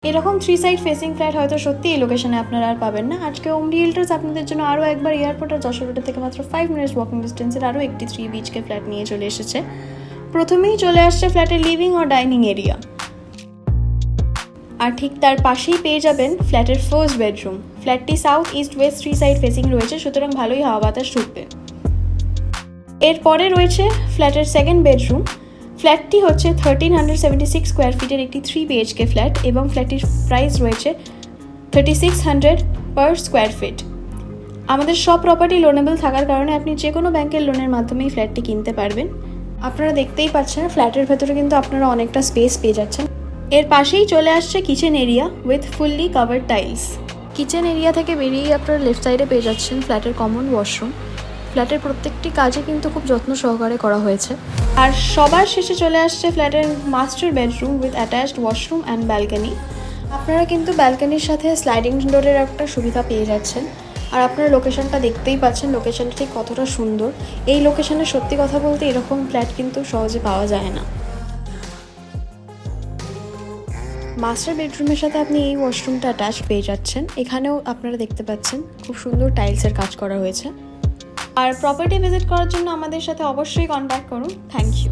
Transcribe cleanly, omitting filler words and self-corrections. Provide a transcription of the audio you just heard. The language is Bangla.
এরকম 3 সাইড ফেসিং ফ্ল্যাট হয়তো সত্যি এই লোকেশনে আপনারা আর পাবেন না। আজকে ওম রিয়েলটার্স আপনাদের জন্য আরও একবার এয়ারপোর্ট আর যশোর রোড থেকে মাত্র 5 মিনিটস ওয়াকিং ডিস্টেন্সের আরও একটি 3 BHK ফ্ল্যাট নিয়ে চলে এসেছে। প্রথমেই চলে আসছে ফ্ল্যাটের লিভিং ও ডাইনিং এরিয়া, আর ঠিক তার পাশেই পেয়ে যাবেন ফ্ল্যাটের ফার্স্ট বেডরুম। ফ্ল্যাটটি south east west 3 side facing রয়েছে, সুতরাং ভালোই হাওয়া বাতাস ঢুকবে। এরপরে রয়েছে ফ্ল্যাটের সেকেন্ড বেডরুম। ফ্ল্যাটটি হচ্ছে 1376 স্কোয়ার ফিটের একটি 3 BHK ফ্ল্যাট এবং ফ্ল্যাটটির প্রাইস রয়েছে 3600 পার স্কোয়ার ফিট। আমাদের সব প্রপার্টি লোনেবল থাকার কারণে আপনি যে কোনো ব্যাংকের লোনের মাধ্যমেই ফ্ল্যাটটি কিনতে পারবেন। আপনারা দেখতেই পাচ্ছেন ফ্ল্যাটের ভেতরে কিন্তু আপনারা অনেকটা স্পেস পেয়ে যাচ্ছেন। এর পাশেই চলে আসছে kitchen area with fully covered tiles. Kitchen area থেকে বেরিয়েই আপনারা লেফট সাইডে পেয়ে যাচ্ছেন ফ্ল্যাটের কমন ওয়াশরুম। ফ্ল্যাটের প্রত্যেকটি কাজে কিন্তু খুব যত্ন সহকারে করা হয়েছে। আর সবার শেষে চলে আসছে ফ্ল্যাটের master bedroom with attached washroom and balcony. আপনারা কিন্তু ব্যালকনির সাথে স্লাইডিং ডোরের একটা সুবিধা পেয়ে যাচ্ছেন। আর আপনারা লোকেশনটা দেখতেই পাচ্ছেন, লোকেশনটা ঠিক কতটা সুন্দর। এই লোকেশনে সত্যি কথা বলতে এরকম ফ্ল্যাট কিন্তু সহজে পাওয়া যায় না। মাস্টার বেডরুমের সাথে আপনি এই ওয়াশরুমটা অ্যাটাচ পেয়ে যাচ্ছেন। এখানেও আপনারা দেখতে পাচ্ছেন খুব সুন্দর টাইলসের কাজ করা হয়েছে। আর প্রপার্টি ভিজিট করার জন্য আমাদের সাথে অবশ্যই কন্ট্যাক্ট করুন। Thank you.